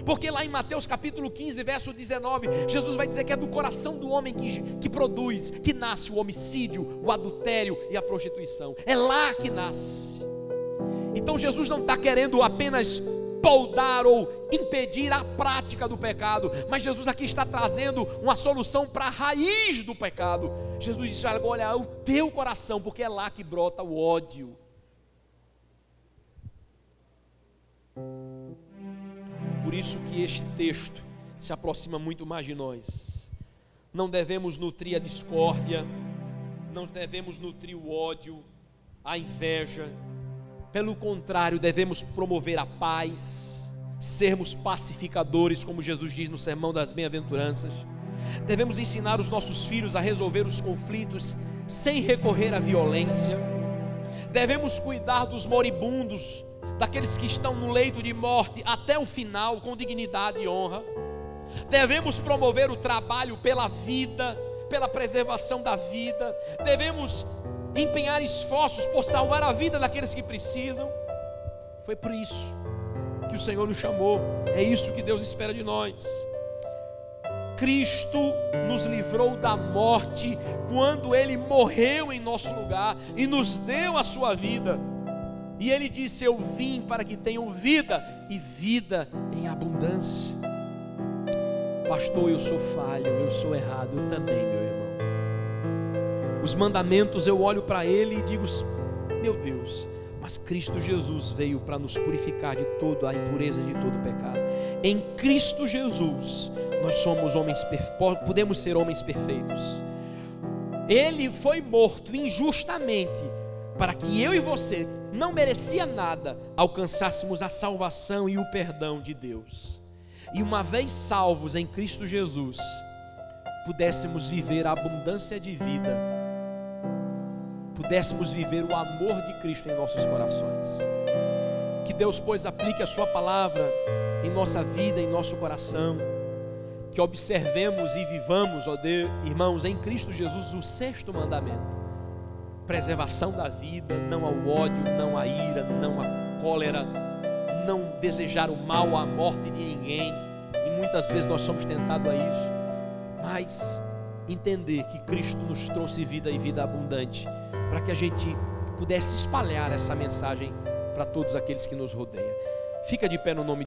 Porque lá em Mateus capítulo 15, verso 19, Jesus vai dizer que é do coração do homem que produz, que nasce o homicídio, o adultério e a prostituição. É lá que nasce. Então Jesus não está querendo apenas poldar ou impedir a prática do pecado, mas Jesus aqui está trazendo uma solução para a raiz do pecado. Jesus disse: olha, o teu coração, porque é lá que brota o ódio. Por isso que este texto se aproxima muito mais de nós. Não devemos nutrir a discórdia, não devemos nutrir o ódio, a inveja. Pelo contrário, devemos promover a paz, sermos pacificadores, como Jesus diz no Sermão das Bem-aventuranças. Devemos ensinar os nossos filhos a resolver os conflitos sem recorrer à violência. Devemos cuidar dos moribundos, daqueles que estão no leito de morte até o final, com dignidade e honra. Devemos promover o trabalho pela vida, pela preservação da vida. Devemos empenhar esforços por salvar a vida daqueles que precisam. Foi por isso que o Senhor nos chamou. É isso que Deus espera de nós. Cristo nos livrou da morte quando Ele morreu em nosso lugar e nos deu a sua vida. E Ele disse: eu vim para que tenham vida e vida em abundância. Pastor, eu sou falho, eu sou errado, eu também, meu irmão. Os mandamentos, eu olho para ele e digo: meu Deus, mas Cristo Jesus veio para nos purificar de toda a impureza, de todo o pecado. Em Cristo Jesus nós somos homens, podemos ser homens perfeitos. Ele foi morto injustamente para que eu e você, não merecia nada, alcançássemos a salvação e o perdão de Deus. E uma vez salvos em Cristo Jesus, pudéssemos viver a abundância de vida, pudéssemos viver o amor de Cristo em nossos corações. Que Deus, pois, aplique a sua palavra em nossa vida, em nosso coração, que observemos e vivamos, ó Deus, irmãos, em Cristo Jesus, o 6º mandamento: preservação da vida, não ao ódio, não à ira, não à cólera, não desejar o mal, a morte de ninguém. E muitas vezes nós somos tentados a isso, mas entender que Cristo nos trouxe vida e vida abundante, para que a gente pudesse espalhar essa mensagem para todos aqueles que nos rodeiam. Fica de pé no nome